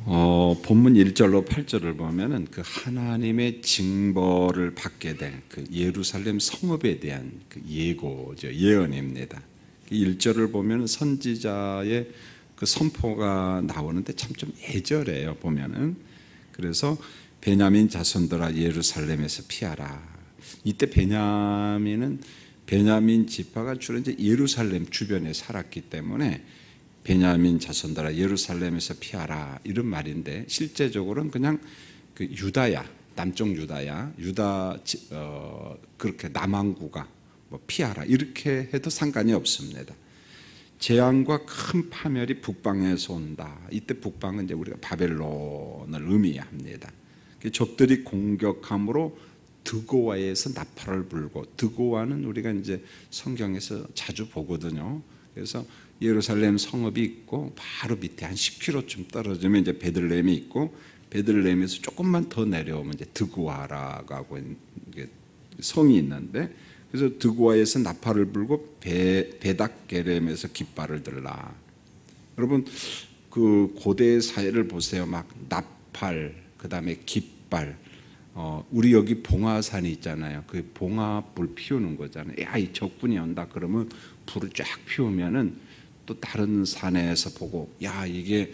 본문 1절로 8절을 보면은 그 하나님의 징벌을 받게 될 그 예루살렘 성읍에 대한 그 예고죠, 예언입니다. 1절을 보면 선지자의 그 선포가 나오는데 참 좀 애절해요, 보면은. 그래서 베냐민 자손들아 예루살렘에서 피하라. 이때 베냐민 지파가 주로 이제 예루살렘 주변에 살았기 때문에 베냐민 자손들아 예루살렘에서 피하라 이런 말인데, 실제적으로는 그냥 그 유다야, 남쪽 유다야, 그렇게 남왕구가 뭐 피하라 이렇게 해도 상관이 없습니다. 재앙과 큰 파멸이 북방에서 온다. 이때 북방은 이제 우리가 바벨론을 의미합니다. 적들이 공격함으로 드고아에서 나팔을 불고, 드고아는 우리가 이제 성경에서 자주 보거든요. 그래서 예루살렘 성읍이 있고 바로 밑에 한 10km쯤 떨어지면 이제 베들레헴이 있고, 베들레헴에서 조금만 더 내려오면 이제 드고아라고 하고 성이 있는데, 그래서 드고아에서 나팔을 불고 베닥게렘에서 깃발을 들라. 여러분 그 고대 사회를 보세요. 막 나팔, 그 다음에 깃발. 우리 여기 봉화산이 있잖아요. 그 봉화불 피우는 거잖아요. 야, 이 적군이 온다 그러면 불을 쫙 피우면은 또 다른 산에서 보고, 야, 이게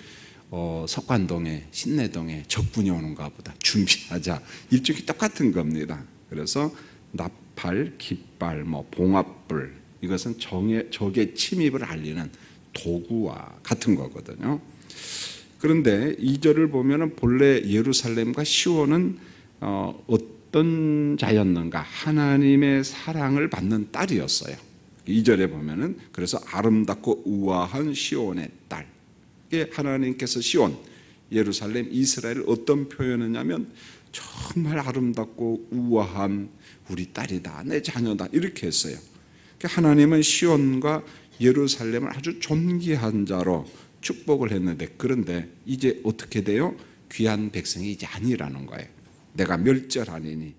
석관동에, 신내동에 적군이 오는가 보다, 준비하자. 일종의 똑같은 겁니다. 그래서 나팔, 깃발, 뭐 봉화불, 이것은 적의 침입을 알리는 도구와 같은 거거든요. 그런데 2절을 보면은 본래 예루살렘과 시온은 어떤 자였는가? 하나님의 사랑을 받는 딸이었어요. 2절에 보면은 그래서 아름답고 우아한 시온의 딸. 이게 하나님께서 시온, 예루살렘, 이스라엘을 어떤 표현했냐면 정말 아름답고 우아한 우리 딸이다, 내 자녀다, 이렇게 했어요. 하나님은 시온과 예루살렘을 아주 존귀한 자로 축복을 했는데, 그런데 이제 어떻게 돼요? 귀한 백성이 이제 아니라는 거예요. 내가 멸절하니니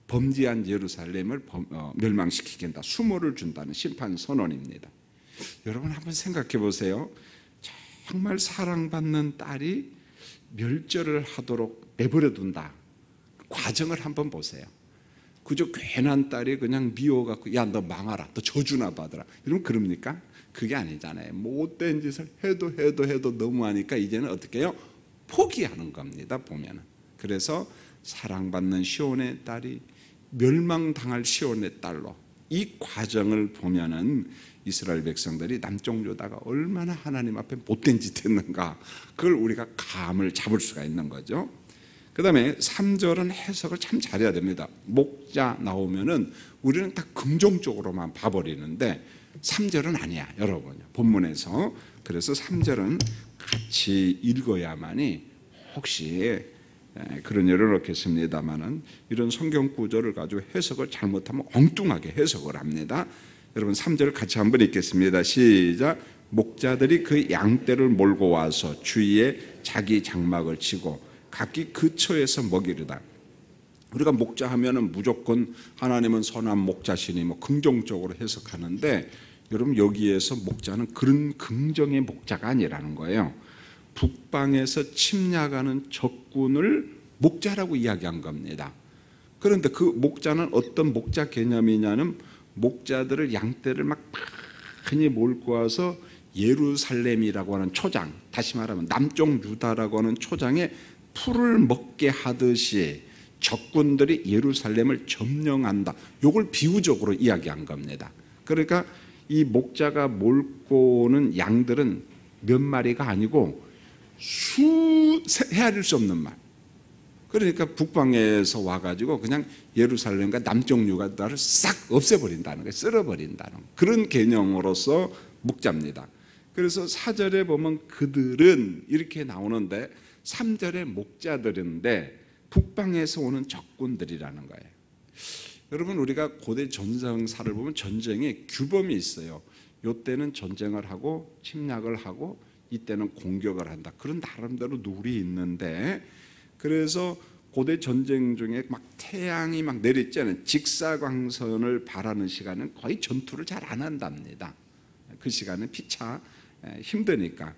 범죄한 예루살렘을 멸망시키겠다, 수모를 준다는 심판 선언입니다. 여러분 한번 생각해 보세요. 정말 사랑받는 딸이 멸절을 하도록 내버려 둔다. 과정을 한번 보세요. 그저 괜한 딸이 그냥 미워갖고, 야, 너 망하라, 너 저주나 받아라, 이러면 그럽니까? 그게 아니잖아요. 못된 짓을 해도 너무하니까 이제는 어떻게 해요? 포기하는 겁니다, 보면은. 그래서 사랑받는 시온의 딸이 멸망당할 시온의 딸로, 이 과정을 보면은 이스라엘 백성들이 남쪽 유다가 얼마나 하나님 앞에 못된 짓 했는가, 그걸 우리가 감을 잡을 수가 있는 거죠. 그 다음에 3절은 해석을 참 잘해야 됩니다. 목자 나오면은 우리는 다 긍정적으로만 봐버리는데 3절은 아니야, 여러분, 본문에서. 그래서 3절은 같이 읽어야만이, 혹시 그런 예를 넣겠습니다만은 이런 성경 구절을 가지고 해석을 잘못하면 엉뚱하게 해석을 합니다. 여러분 3절을 같이 한번 읽겠습니다. 시작. 목자들이 그 양떼를 몰고 와서 주위에 자기 장막을 치고 각기 그 처에서 먹이르다. 우리가 목자 하면은 무조건 하나님은 선한 목자시니 뭐 긍정적으로 해석하는데, 여러분 여기에서 목자는 그런 긍정의 목자가 아니라는 거예요. 북방에서 침략하는 적군을 목자라고 이야기한 겁니다. 그런데 그 목자는 어떤 목자 개념이냐면, 목자들을, 양떼를 막 많이 몰고 와서 예루살렘이라고 하는 초장, 다시 말하면 남쪽 유다라고 하는 초장에 풀을 먹게 하듯이 적군들이 예루살렘을 점령한다. 이걸 비유적으로 이야기한 겁니다. 그러니까 이 목자가 몰고 오는 양들은 몇 마리가 아니고 헤아릴 수 없는 말. 그러니까 북방에서 와가지고 그냥 예루살렘과 남쪽 유다를 싹 없애버린다는 거예요. 쓸어버린다는 그런 개념으로서 목자입니다. 그래서 4절에 보면 그들은 이렇게 나오는데 3절에 목자들인데 북방에서 오는 적군들이라는 거예요. 여러분 우리가 고대 전쟁사를 보면 전쟁에 규범이 있어요. 이때는 전쟁을 하고 침략을 하고 이때는 공격을 한다. 그런 나름대로 룰이 있는데, 그래서 고대 전쟁 중에 막 태양이 막 내리쬐는 직사광선을 바라는 시간은 거의 전투를 잘 안 한답니다. 그 시간은 피차 힘드니까.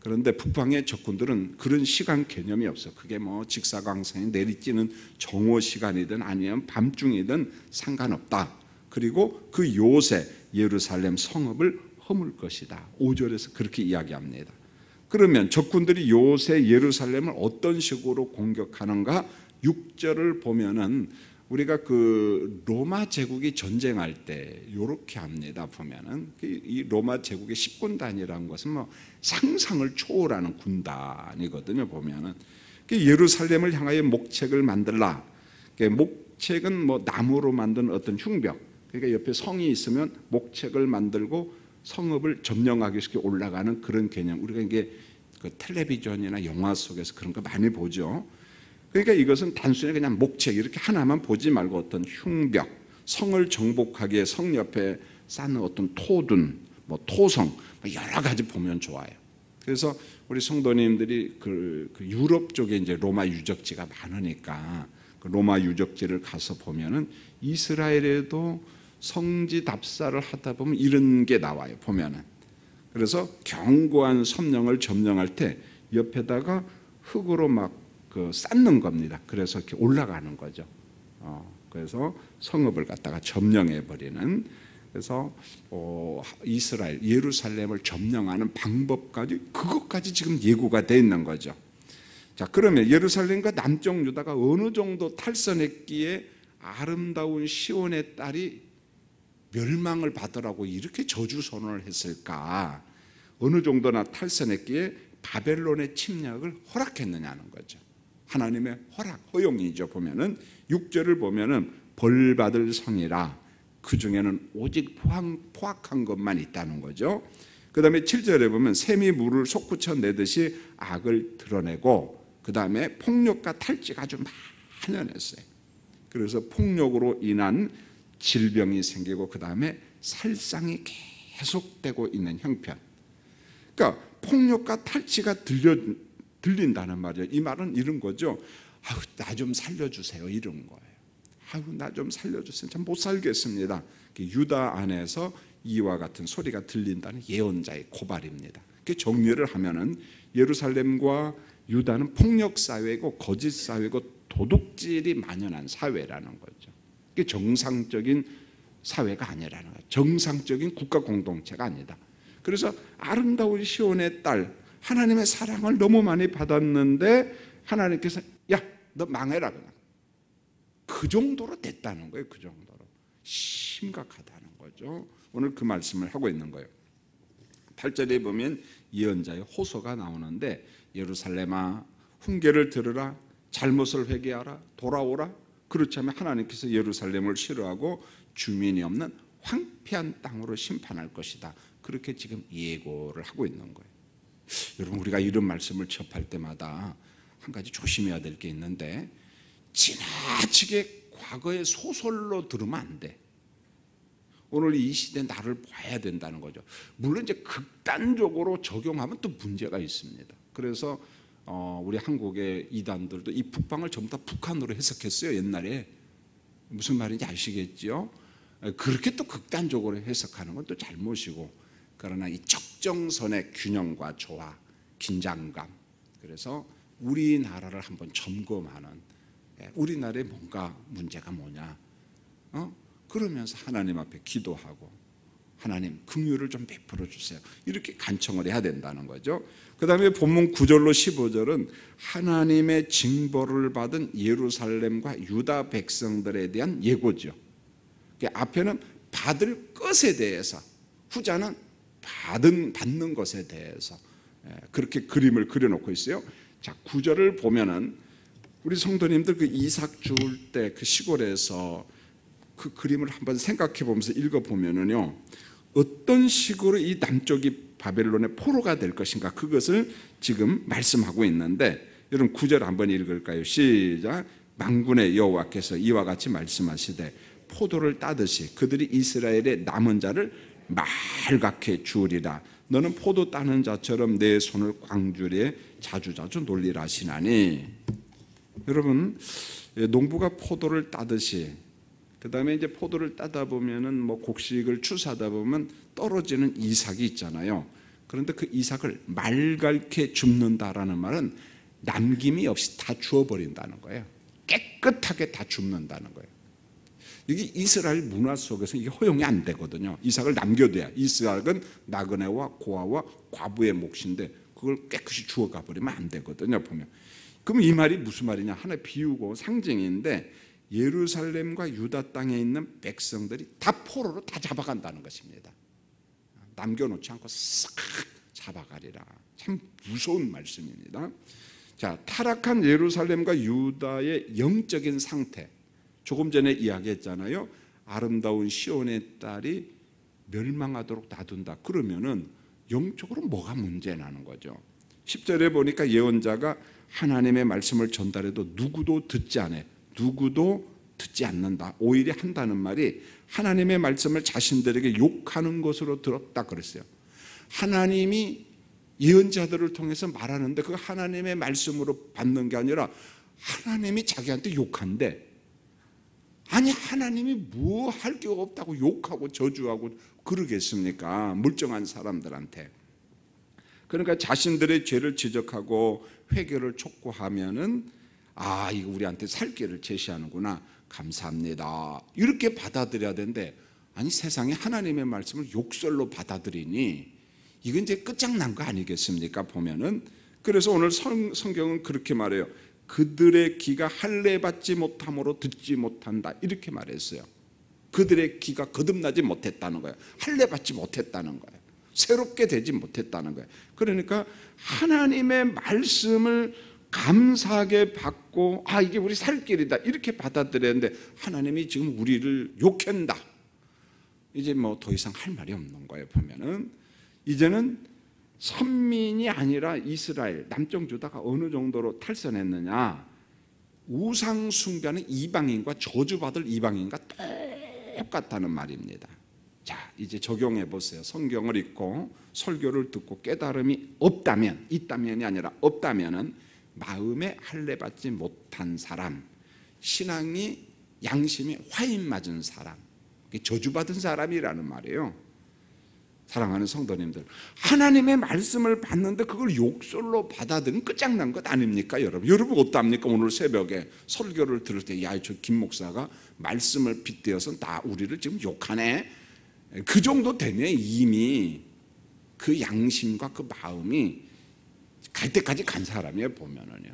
그런데 북방의 적군들은 그런 시간 개념이 없어. 그게 뭐 직사광선이 내리쬐는 정오 시간이든 아니면 밤중이든 상관없다. 그리고 그 요새 예루살렘 성읍을 허물 것이다. 5절에서 그렇게 이야기합니다. 그러면 적군들이 요새 예루살렘을 어떤 식으로 공격하는가? 6절을 보면은 우리가 그 로마 제국이 전쟁할 때 이렇게 합니다. 보면은 이 로마 제국의 10군단이라는 것은 뭐 상상을 초월하는 군단이거든요. 보면은 예루살렘을 향하여 목책을 만들라. 목책은 뭐 나무로 만든 어떤 흉벽. 그러니까 옆에 성이 있으면 목책을 만들고 성읍을 점령하기 쉽게 올라가는 그런 개념. 우리가 이게 그 텔레비전이나 영화 속에서 그런 거 많이 보죠. 그러니까 이것은 단순히 그냥 목책 이렇게 하나만 보지 말고 어떤 흉벽, 성을 정복하기에 성 옆에 쌓는 어떤 토둔, 뭐 토성 여러 가지 보면 좋아요. 그래서 우리 성도님들이 그 유럽 쪽에 이제 로마 유적지가 많으니까 그 로마 유적지를 가서 보면은 이스라엘에도 성지 답사를 하다 보면 이런 게 나와요. 보면은 그래서 견고한 성령을 점령할 때 옆에다가 흙으로 막 그 쌓는 겁니다. 그래서 이렇게 올라가는 거죠. 그래서 성읍을 갖다가 점령해 버리는. 그래서 이스라엘 예루살렘을 점령하는 방법까지 그것까지 지금 예고가 돼 있는 거죠. 자, 그러면 예루살렘과 남쪽 유다가 어느 정도 탈선했기에 아름다운 시온의 딸이 멸망을 받으라고 이렇게 저주 선언을 했을까? 어느 정도나 탈선했기에 바벨론의 침략을 허락했느냐는 거죠. 하나님의 허락, 허용이죠. 보면은 6절을 보면은 벌받을 성이라 그 중에는 오직 포악한 것만 있다는 거죠. 그 다음에 7절에 보면 샘이 물을 솟구쳐 내듯이 악을 드러내고 그 다음에 폭력과 탈취가 아주 만연했어요. 그래서 폭력으로 인한 질병이 생기고 그 다음에 살상이 계속되고 있는 형편. 그러니까 폭력과 탈취가 들린다는 말이에요. 이 말은 이런 거죠. 아유, 나 좀 살려주세요. 이런 거예요. 아유, 나 좀 살려주세요. 참 못 살겠습니다. 유다 안에서 이와 같은 소리가 들린다는 예언자의 고발입니다. 정리를 하면은 예루살렘과 유다는 폭력 사회고 거짓 사회고 도둑질이 만연한 사회라는 거죠. 이게 정상적인 사회가 아니라는 거죠. 정상적인 국가 공동체가 아니다. 그래서 아름다운 시온의 딸 하나님의 사랑을 너무 많이 받았는데 하나님께서 야, 너 망해라 그냥. 그 정도로 됐다는 거예요. 그 정도로 심각하다는 거죠. 오늘 그 말씀을 하고 있는 거예요. 8절에 보면 예언자의 호소가 나오는데 예루살렘아 훈계를 들으라 잘못을 회개하라 돌아오라 그렇지 않으면 하나님께서 예루살렘을 싫어하고 주민이 없는 황폐한 땅으로 심판할 것이다. 그렇게 지금 예고를 하고 있는 거예요. 여러분 우리가 이런 말씀을 접할 때마다 한 가지 조심해야 될 게 있는데 지나치게 과거의 소설로 들으면 안 돼. 오늘 이 시대 나를 봐야 된다는 거죠. 물론 이제 극단적으로 적용하면 또 문제가 있습니다. 그래서 우리 한국의 이단들도 이 북방을 전부 다 북한으로 해석했어요. 옛날에 무슨 말인지 아시겠죠? 그렇게 또 극단적으로 해석하는 건 또 잘못이고 그러나 이 적정선의 균형과 조화, 긴장감 그래서 우리나라를 한번 점검하는 우리나라에 뭔가 문제가 뭐냐 그러면서 하나님 앞에 기도하고 하나님 긍휼을 좀 베풀어 주세요. 이렇게 간청을 해야 된다는 거죠. 그 다음에 본문 9절로 15절은 하나님의 징벌을 받은 예루살렘과 유다 백성들에 대한 예고죠. 앞에는 받을 것에 대해서 후자는 받는 것에 대해서 그렇게 그림을 그려놓고 있어요. 자, 9절을 보면은 우리 성도님들 그 이삭 죽을 때 그 시골에서 그 그림을 한번 생각해 보면서 읽어 보면은요 어떤 식으로 이 남쪽이 바벨론의 포로가 될 것인가 그것을 지금 말씀하고 있는데 여러분 9절 한번 읽을까요? 시작. 만군의 여호와께서 이와 같이 말씀하시되 포도를 따듯이 그들이 이스라엘의 남은 자를 말갛게 주으리라. 너는 포도 따는 자처럼 내 손을 광주리에 자주자주 놀리라 하시나니. 여러분 농부가 포도를 따듯이 그 다음에 이제 포도를 따다 보면은 뭐 곡식을 추수하다 보면 떨어지는 이삭이 있잖아요. 그런데 그 이삭을 말갈게 줍는다라는 말은 남김이 없이 다 주어버린다는 거예요. 깨끗하게 다 줍는다는 거예요. 이게 이스라엘 문화 속에서 이게 허용이 안 되거든요. 이삭을 남겨둬야. 이삭은 나그네와 고아와 과부의 몫인데 그걸 깨끗이 주워가 버리면 안 되거든요. 보면. 그럼 이 말이 무슨 말이냐? 하나의 비유고 상징인데 예루살렘과 유다 땅에 있는 백성들이 다 포로로 다 잡아간다는 것입니다. 남겨놓지 않고 싹 잡아가리라. 참 무서운 말씀입니다. 자, 타락한 예루살렘과 유다의 영적인 상태. 조금 전에 이야기했잖아요. 아름다운 시온의 딸이 멸망하도록 놔둔다. 그러면은 영적으로 뭐가 문제나는 거죠. 10절에 보니까 예언자가 하나님의 말씀을 전달해도 누구도 듣지 않아요. 누구도 듣지 않는다. 오히려 한다는 말이 하나님의 말씀을 자신들에게 욕하는 것으로 들었다 그랬어요. 하나님이 예언자들을 통해서 말하는데 그 하나님의 말씀으로 받는 게 아니라 하나님이 자기한테 욕한대. 아니 하나님이 뭐 할 게 없다고 욕하고 저주하고 그러겠습니까? 멀쩡한 사람들한테. 그러니까 자신들의 죄를 지적하고 회개를 촉구하면은 아 이거 우리한테 살 길을 제시하는구나. 감사합니다. 이렇게 받아들여야 되는데 아니 세상에 하나님의 말씀을 욕설로 받아들이니 이건 이제 끝장난 거 아니겠습니까? 보면은. 그래서 오늘 성경은 그렇게 말해요. 그들의 귀가 할례받지 못함으로 듣지 못한다. 이렇게 말했어요. 그들의 귀가 거듭나지 못했다는 거예요. 할례받지 못했다는 거예요. 새롭게 되지 못했다는 거예요. 그러니까 하나님의 말씀을 감사하게 받고 아 이게 우리 살 길이다 이렇게 받아들였는데 하나님이 지금 우리를 욕한다. 이제 뭐 더 이상 할 말이 없는 거예요. 보면은 이제는 선민이 아니라 이스라엘 남쪽 유다가 어느 정도로 탈선했느냐, 우상 숭배하는 이방인과 저주받을 이방인과 똑같다는 말입니다. 자 이제 적용해 보세요. 성경을 읽고 설교를 듣고 깨달음이 없다면, 있다면이 아니라 없다면은 마음에 할례받지 못한 사람, 신앙이 양심이 화인 맞은 사람, 저주받은 사람이라는 말이에요. 사랑하는 성도님들, 하나님의 말씀을 받는데 그걸 욕설로 받아들이는 끝장난 것 아닙니까? 여러분 어떡합니까? 오늘 새벽에 설교를 들을 때 야, 저 김 목사가 말씀을 빗대어서 나 우리를 지금 욕하네. 그 정도 되면 이미 그 양심과 그 마음이 갈 때까지 간 사람이에요. 보면은요.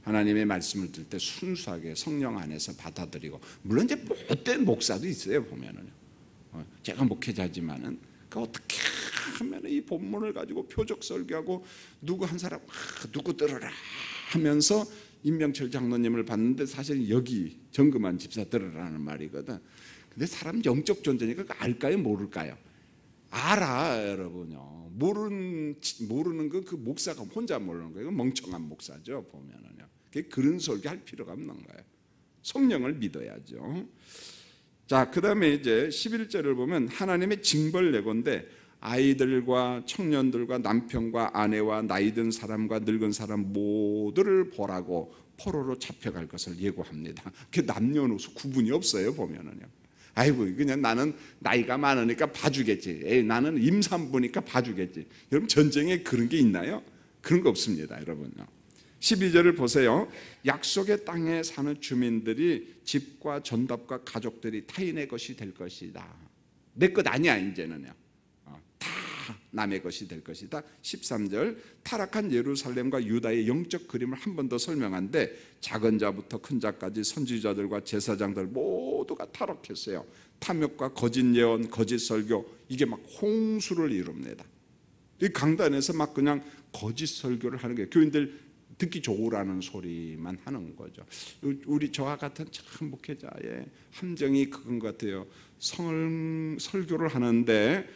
하나님의 말씀을 들을 때 순수하게 성령 안에서 받아들이고, 물론 이제 못된 목사도 있어요. 보면은요. 제가 목회자지만은 어떻게 하면 이 본문을 가지고 표적 설교하고 누구 한 사람 누구 들으라 하면서 임명철 장로님을 봤는데 사실 여기 정금환 집사 들으라는 말이거든. 근데 사람 영적 존재니까 알까요 모를까요? 알아 여러분요. 모르는 거 그 목사가 혼자 모르는 거예요. 멍청한 목사죠. 보면은요. 그런 설교할 필요가 없는 거예요. 성령을 믿어야죠. 자, 그 다음에 이제 11절을 보면 하나님의 징벌 예고인데 아이들과 청년들과 남편과 아내와 나이든 사람과 늙은 사람 모두를 보라고 포로로 잡혀갈 것을 예고합니다. 그 남녀노소 구분이 없어요. 보면은요. 아이고 그냥 나는 나이가 많으니까 봐주겠지. 에이, 나는 임산부니까 봐주겠지. 여러분 전쟁에 그런 게 있나요? 그런 거 없습니다. 여러분요. 12절을 보세요. 약속의 땅에 사는 주민들이 집과 전답과 가족들이 타인의 것이 될 것이다. 내 것 아니야 이제는요. 다 남의 것이 될 것이다. 13절 타락한 예루살렘과 유다의 영적 그림을 한 번 더 설명한데 작은 자부터 큰 자까지 선지자들과 제사장들 모두가 타락했어요. 탐욕과 거짓 예언, 거짓 설교 이게 막 홍수를 이룹니다. 이 강단에서 막 그냥 거짓 설교를 하는 게 교인들 듣기 좋으라는 소리만 하는 거죠. 우리 저와 같은 참 목회자의 함정이 그건 것 같아요. 설교를 하는데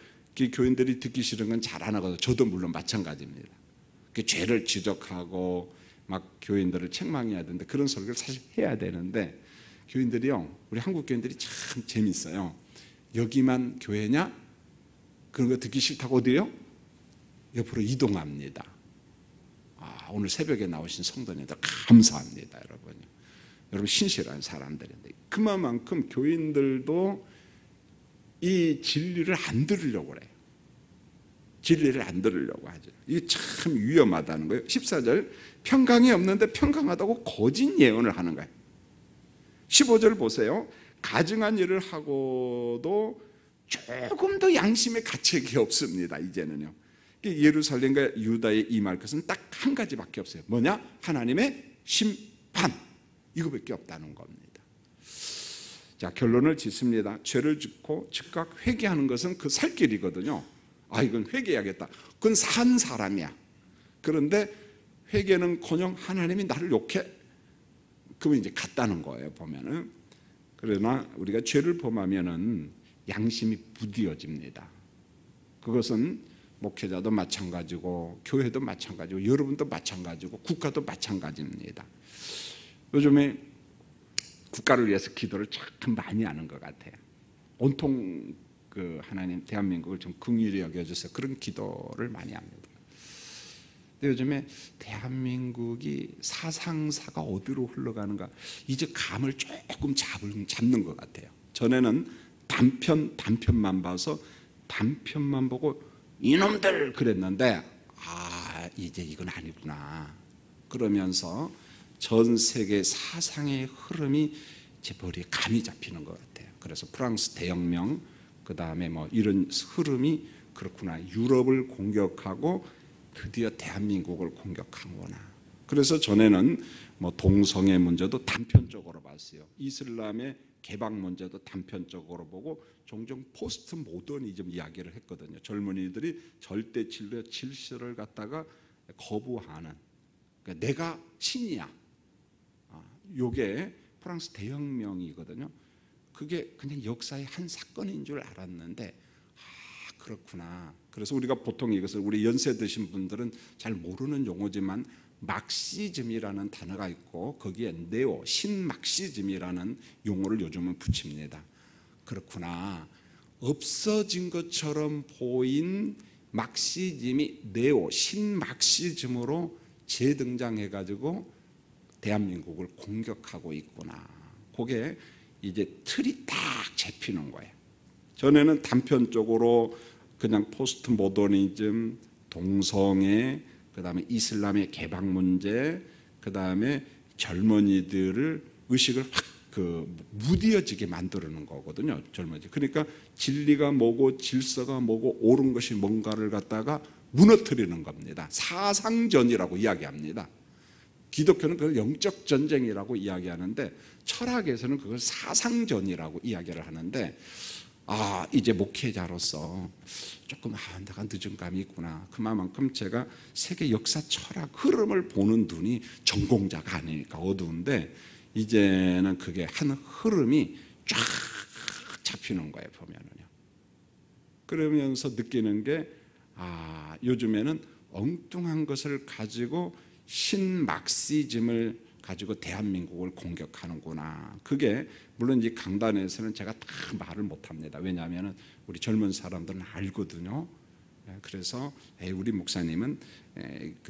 교인들이 듣기 싫은 건 잘 안 하거든요. 저도 물론 마찬가지입니다. 죄를 지적하고 막 교인들을 책망해야 되는데 그런 설교를 사실 해야 되는데 교인들이요, 우리 한국 교인들이 참 재밌어요. 여기만 교회냐? 그런 거 듣기 싫다고 어디요? 옆으로 이동합니다. 오늘 새벽에 나오신 성도님들 감사합니다. 여러분 신실한 사람들인데 그만큼 교인들도 이 진리를 안 들으려고 그래요. 진리를 안 들으려고 하죠. 이게 참 위험하다는 거예요. 14절, 평강이 없는데 평강하다고 거짓 예언을 하는 거예요. 15절 보세요. 가증한 일을 하고도 조금 더 양심의 가책이 없습니다. 이제는요. 예루살렘과 유다에 임할 것은 딱 한 가지밖에 없어요. 뭐냐? 하나님의 심판. 이거밖에 없다는 겁니다. 자, 결론을 짓습니다. 죄를 짓고 즉각 회개하는 것은 그 살 길이거든요. 아, 이건 회개해야겠다. 그건 산 사람이야. 그런데 회개는커녕 하나님이 나를 욕해. 그러면 이제 같다는 거예요, 보면은. 그러나 우리가 죄를 범하면은 양심이 부디어집니다. 그것은 목회자도 마찬가지고 교회도 마찬가지고 여러분도 마찬가지고 국가도 마찬가지입니다. 요즘에 국가를 위해서 기도를 참 많이 하는 것 같아요. 온통 그 하나님 대한민국을 좀 긍휼히 여겨주세요. 그런 기도를 많이 합니다. 근데 요즘에 대한민국이 사상사가 어디로 흘러가는가 이제 감을 조금 잡는 것 같아요. 전에는 단편만 봐서 단편만 보고 이놈들 그랬는데 이제 이건 아니구나 그러면서 전 세계 사상의 흐름이 제 머리에 감이 잡히는 것 같아요. 그래서 프랑스 대혁명 그 다음에 뭐 이런 흐름이 그렇구나. 유럽을 공격하고 드디어 대한민국을 공격하구나. 그래서 전에는 뭐 동성애 문제도 단편적으로 봤어요. 이슬람의 개방 문제도 단편적으로 보고 종종 포스트 모더니즘 이야기를 했거든요. 젊은이들이 절대 진리와 질서를 갖다가 거부하는, 그러니까 내가 신이야. 이게 프랑스 대혁명이거든요. 그게 그냥 역사의 한 사건인 줄 알았는데 그렇구나. 그래서 우리가 보통 이것을 우리 연세 드신 분들은 잘 모르는 용어지만 막시즘이라는 단어가 있고 거기에 네오 신막시즘이라는 용어를 요즘은 붙입니다. 그렇구나. 없어진 것처럼 보인 막시즘이 네오 신막시즘으로 재등장해가지고 대한민국을 공격하고 있구나. 그게 이제 틀이 딱 잡히는 거예요. 전에는 단편적으로 그냥 포스트 모더니즘, 동성애, 그 다음에 이슬람의 개방 문제, 그 다음에 젊은이들을 의식을 확 무디어지게 만드는 거거든요. 젊은이. 그러니까 진리가 뭐고 질서가 뭐고 옳은 것이 뭔가를 갖다가 무너뜨리는 겁니다. 사상전이라고 이야기합니다. 기독교는 그걸 영적 전쟁이라고 이야기하는데 철학에서는 그걸 사상전이라고 이야기를 하는데 이제 목회자로서 조금 내가 늦은 감이 있구나. 그만큼 제가 세계 역사 철학 흐름을 보는 눈이 전공자가 아니니까 어두운데 이제는 그게 한 흐름이 쫙 잡히는 거예요. 보면은요. 그러면서 느끼는 게 요즘에는 엉뚱한 것을 가지고 신막시즘을 가지고 대한민국을 공격하는구나. 그게 물론 이 강단에서는 제가 다 말을 못합니다. 왜냐하면 우리 젊은 사람들은 알거든요. 그래서 우리 목사님은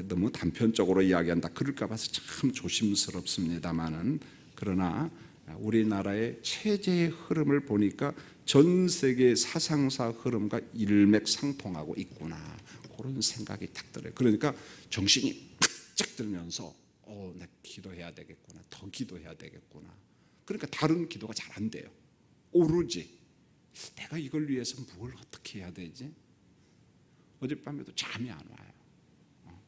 너무 단편적으로 이야기한다 그럴까 봐서 참 조심스럽습니다만은 그러나 우리나라의 체제의 흐름을 보니까 전 세계 사상사 흐름과 일맥상통하고 있구나. 그런 생각이 딱 들어요. 그러니까 정신이 쫙 들면서 나 기도해야 되겠구나. 더 기도해야 되겠구나. 그러니까 다른 기도가 잘 안 돼요. 오로지 내가 이걸 위해서 뭘 어떻게 해야 되지? 어젯밤에도 잠이 안 와요.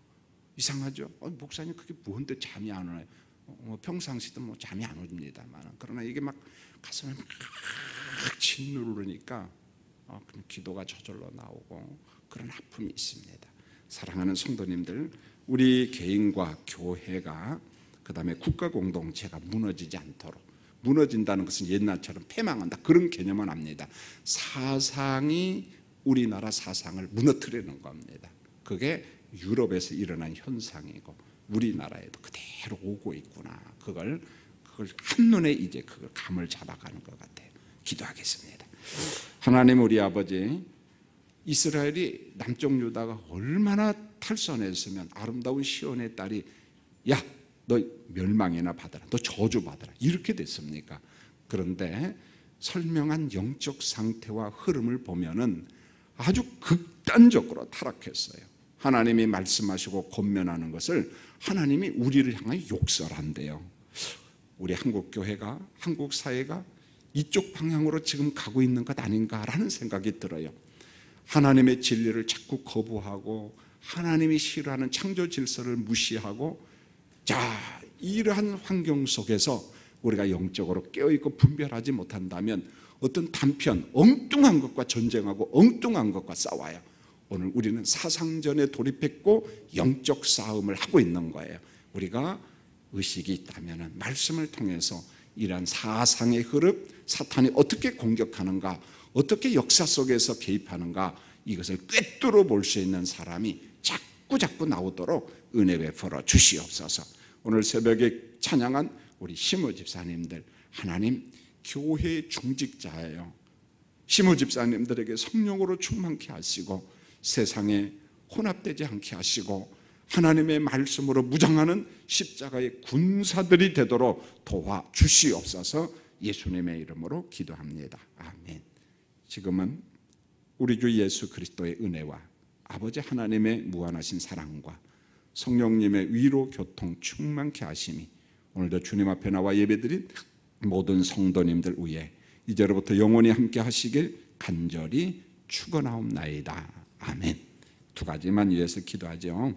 이상하죠? 목사님 그게 뭔데 잠이 안 와요? 평상시도 뭐 잠이 안 옵니다만 그러나 이게 막 가슴에 막 짓누르니까 그냥 기도가 저절로 나오고 그런 아픔이 있습니다. 사랑하는 성도님들, 우리 개인과 교회가 그 다음에 국가 공동체가 무너지지 않도록, 무너진다는 것은 옛날처럼 패망한다 그런 개념은 아닙니다. 사상이 우리나라 사상을 무너뜨리는 겁니다. 그게 유럽에서 일어난 현상이고 우리나라에도 그대로 오고 있구나. 그걸 한눈에 이제 그걸 감을 잡아가는 것 같아요. 기도하겠습니다. 하나님 우리 아버지, 이스라엘이 남쪽 유다가 얼마나 탈선했으면 아름다운 시온의 딸이 야, 너 멸망이나 받아라. 너 저주 받아라. 이렇게 됐습니까? 그런데 설명한 영적 상태와 흐름을 보면은 아주 극단적으로 타락했어요. 하나님이 말씀하시고 권면하는 것을 하나님이 우리를 향하여 욕설한대요. 우리 한국 교회가, 한국 사회가 이쪽 방향으로 지금 가고 있는 것 아닌가라는 생각이 들어요. 하나님의 진리를 자꾸 거부하고 하나님이 싫어하는 창조 질서를 무시하고, 자, 이러한 환경 속에서 우리가 영적으로 깨어있고 분별하지 못한다면 어떤 단편, 엉뚱한 것과 전쟁하고 엉뚱한 것과 싸워요. 오늘 우리는 사상전에 돌입했고 영적 싸움을 하고 있는 거예요. 우리가 의식이 있다면 말씀을 통해서 이러한 사상의 흐름, 사탄이 어떻게 공격하는가, 어떻게 역사 속에서 개입하는가, 이것을 꿰뚫어 볼 수 있는 사람이 자꾸 나오도록 은혜 베풀어 주시옵소서. 오늘 새벽에 찬양한 우리 시모 집사님들, 하나님 교회의 중직자예요. 시모 집사님들에게 성령으로 충만케 하시고 세상에 혼합되지 않게 하시고 하나님의 말씀으로 무장하는 십자가의 군사들이 되도록 도와주시옵소서. 예수님의 이름으로 기도합니다. 아멘. 지금은 우리 주 예수 그리스도의 은혜와 아버지 하나님의 무한하신 사랑과 성령님의 위로 교통 충만케 하심이 오늘도 주님 앞에 나와 예배드린 모든 성도님들 위해 이제로부터 영원히 함께 하시길 간절히 축원하옵나이다. 아멘. 두 가지만 위해서 기도하죠.